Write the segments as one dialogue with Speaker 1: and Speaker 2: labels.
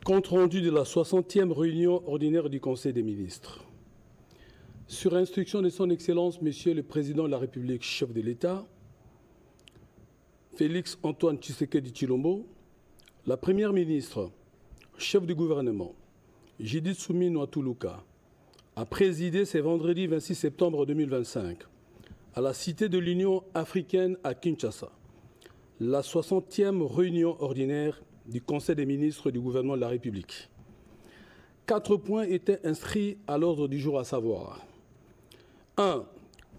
Speaker 1: Compte rendu de la 60e réunion ordinaire du Conseil des ministres. Sur instruction de son Excellence, Monsieur le Président de la République, chef de l'État, Félix Antoine Tshisekedi Tshilombo, la Première ministre, chef du gouvernement, Judith Suminwa Tuluka, a présidé ce vendredi 26 septembre 2025 à la Cité de l'Union africaine à Kinshasa, la 60e réunion ordinaire du Conseil des ministres du gouvernement de la République. 4 points étaient inscrits à l'ordre du jour, à savoir 1.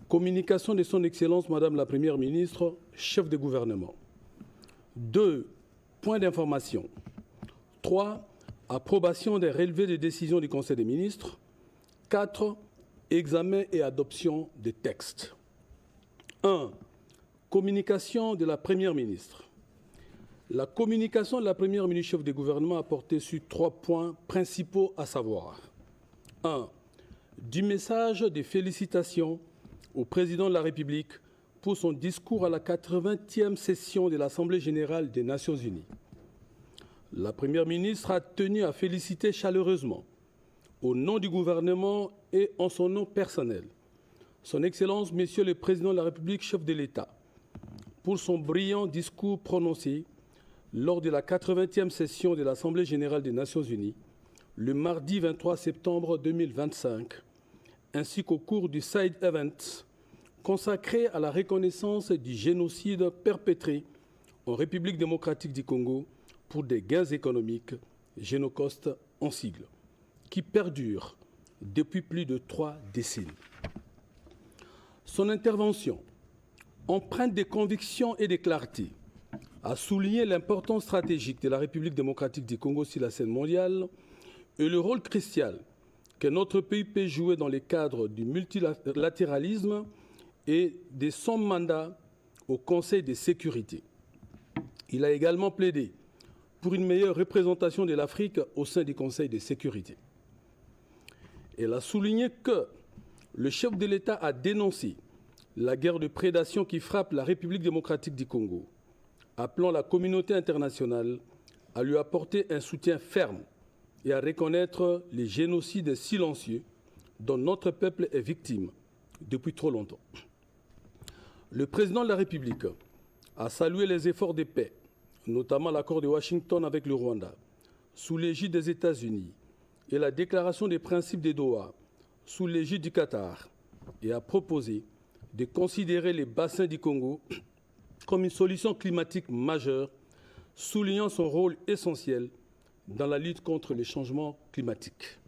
Speaker 1: Communication de son Excellence Madame la Première ministre, chef de gouvernement. 2. Points d'information. 3. Approbation des relevés de décisions du Conseil des ministres. 4. Examen et adoption des textes. 1. Communication de la Première ministre. La communication de la Première ministre chef de gouvernement a porté sur 3 points principaux, à savoir 1. Du message de félicitations au Président de la République pour son discours à la 80e session de l'Assemblée générale des Nations unies. La Première ministre a tenu à féliciter chaleureusement, au nom du gouvernement et en son nom personnel, Son Excellence, Monsieur le Président de la République, chef de l'État, pour son brillant discours prononcé lors de la 80e session de l'Assemblée générale des Nations unies, le mardi 23 septembre 2025, ainsi qu'au cours du Side Event consacré à la reconnaissance du génocide perpétré en République démocratique du Congo pour des gains économiques, Génocost en sigle, qui perdurent depuis plus de 3 décennies. Son intervention, empreinte de conviction et de clarté, a souligné l'importance stratégique de la République démocratique du Congo sur la scène mondiale et le rôle crucial que notre pays peut jouer dans le cadre du multilatéralisme et de son mandat au Conseil de sécurité. Il a également plaidé pour une meilleure représentation de l'Afrique au sein du Conseil de sécurité. Elle a souligné que le chef de l'État a dénoncé la guerre de prédation qui frappe la République démocratique du Congo, appelant la communauté internationale à lui apporter un soutien ferme et à reconnaître les génocides silencieux dont notre peuple est victime depuis trop longtemps. Le président de la République a salué les efforts de paix, notamment l'accord de Washington avec le Rwanda, sous l'égide des États-Unis, et la déclaration des principes de Doha, sous l'égide du Qatar, et a proposé de considérer les bassins du Congo comme une solution climatique majeure, soulignant son rôle essentiel dans la lutte contre les changements climatiques.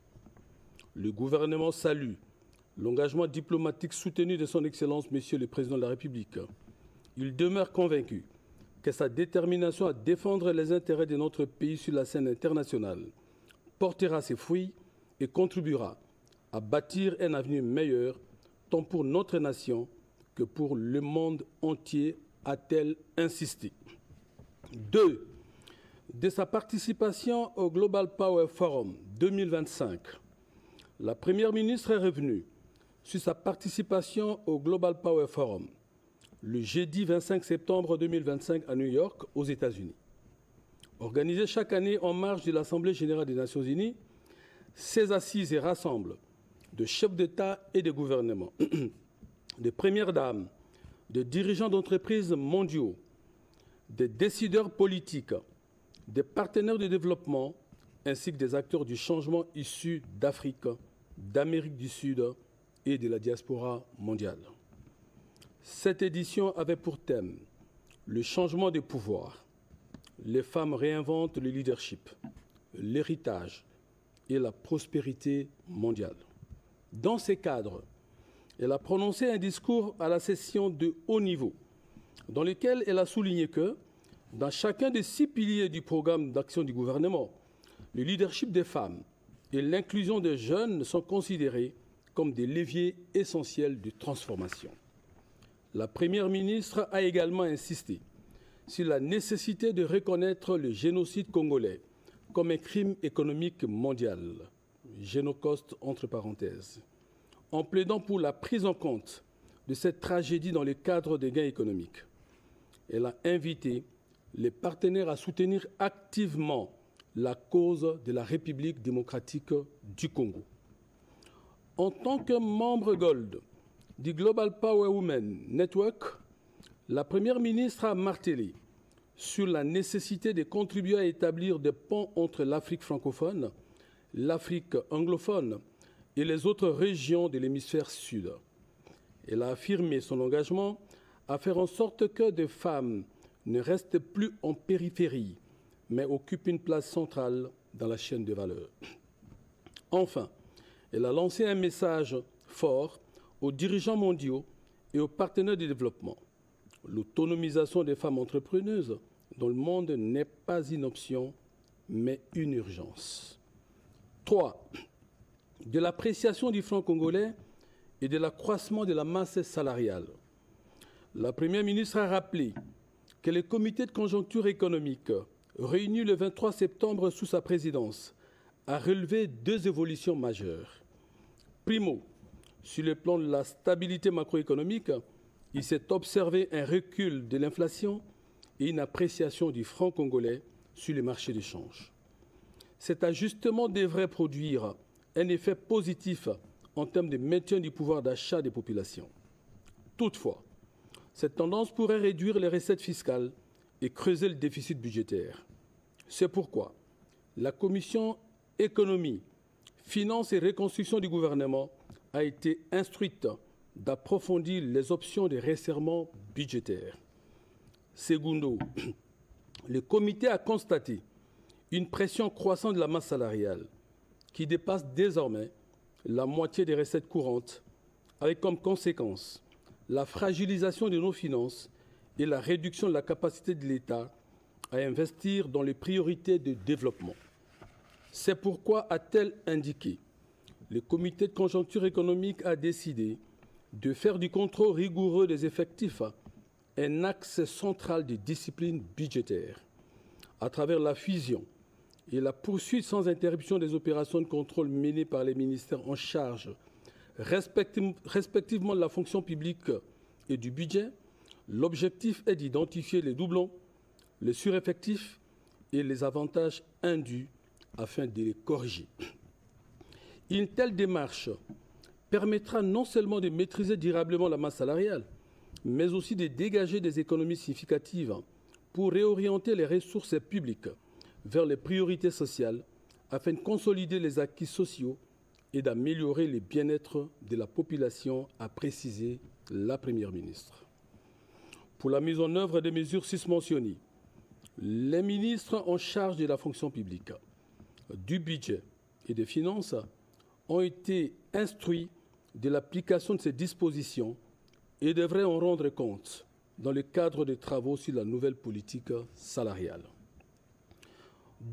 Speaker 1: Le gouvernement salue l'engagement diplomatique soutenu de son Excellence, Monsieur le Président de la République. Il demeure convaincu que sa détermination à défendre les intérêts de notre pays sur la scène internationale portera ses fruits et contribuera à bâtir un avenir meilleur tant pour notre nation que pour le monde entier, a-t-elle insisté. 2. De sa participation au Global Power Forum 2025, la Première ministre est revenue sur sa participation au Global Power Forum le jeudi 25 septembre 2025 à New York, aux États-Unis. Organisé chaque année en marge de l'Assemblée générale des Nations unies, ces assises rassemblent de chefs d'État et de gouvernement, de premières dames, de dirigeants d'entreprises mondiaux, des décideurs politiques, des partenaires de développement, ainsi que des acteurs du changement issus d'Afrique, d'Amérique du Sud et de la diaspora mondiale. Cette édition avait pour thème le changement des pouvoirs. Les femmes réinventent le leadership, l'héritage et la prospérité mondiale. Dans ces cadres, elle a prononcé un discours à la session de haut niveau, dans lequel elle a souligné que, dans chacun des 6 piliers du programme d'action du gouvernement, le leadership des femmes et l'inclusion des jeunes sont considérés comme des leviers essentiels de transformation. La Première ministre a également insisté sur la nécessité de reconnaître le génocide congolais comme un crime économique mondial, Génocost entre parenthèses, en plaidant pour la prise en compte de cette tragédie dans le cadre des gains économiques. Elle a invité les partenaires à soutenir activement la cause de la République démocratique du Congo. En tant que membre Gold du Global Power Women Network, la Première ministre a martelé sur la nécessité de contribuer à établir des ponts entre l'Afrique francophone, l'Afrique anglophone et les autres régions de l'hémisphère sud. Elle a affirmé son engagement à faire en sorte que des femmes ne restent plus en périphérie, mais occupent une place centrale dans la chaîne de valeur. Enfin, elle a lancé un message fort aux dirigeants mondiaux et aux partenaires du développement. L'autonomisation des femmes entrepreneuses dans le monde n'est pas une option, mais une urgence. 3. De l'appréciation du franc congolais et de l'accroissement de la masse salariale. La Première ministre a rappelé que le comité de conjoncture économique, réuni le 23 septembre sous sa présidence, a relevé 2 évolutions majeures. Primo, sur le plan de la stabilité macroéconomique, il s'est observé un recul de l'inflation et une appréciation du franc congolais sur les marchés d'échange. Cet ajustement devrait produire un effet positif en termes de maintien du pouvoir d'achat des populations. Toutefois, cette tendance pourrait réduire les recettes fiscales et creuser le déficit budgétaire. C'est pourquoi la Commission économie, finances et reconstruction du gouvernement a été instruite d'approfondir les options de resserrement budgétaire. Secondo, le comité a constaté une pression croissante de la masse salariale qui dépasse désormais la moitié des recettes courantes, avec comme conséquence la fragilisation de nos finances et la réduction de la capacité de l'État à investir dans les priorités de développement. C'est pourquoi, a-t-elle indiqué, le comité de conjoncture économique a décidé de faire du contrôle rigoureux des effectifs un axe central de discipline budgétaire, à travers la fusion et la poursuite sans interruption des opérations de contrôle menées par les ministères en charge, respectivement de la fonction publique et du budget. L'objectif est d'identifier les doublons, les sureffectifs et les avantages indus afin de les corriger. Une telle démarche permettra non seulement de maîtriser durablement la masse salariale, mais aussi de dégager des économies significatives pour réorienter les ressources publiques vers les priorités sociales afin de consolider les acquis sociaux et d'améliorer le bien-être de la population, a précisé la Première ministre. Pour la mise en œuvre des mesures susmentionnées, les ministres en charge de la fonction publique, du budget et des finances ont été instruits de l'application de ces dispositions et devraient en rendre compte dans le cadre des travaux sur la nouvelle politique salariale.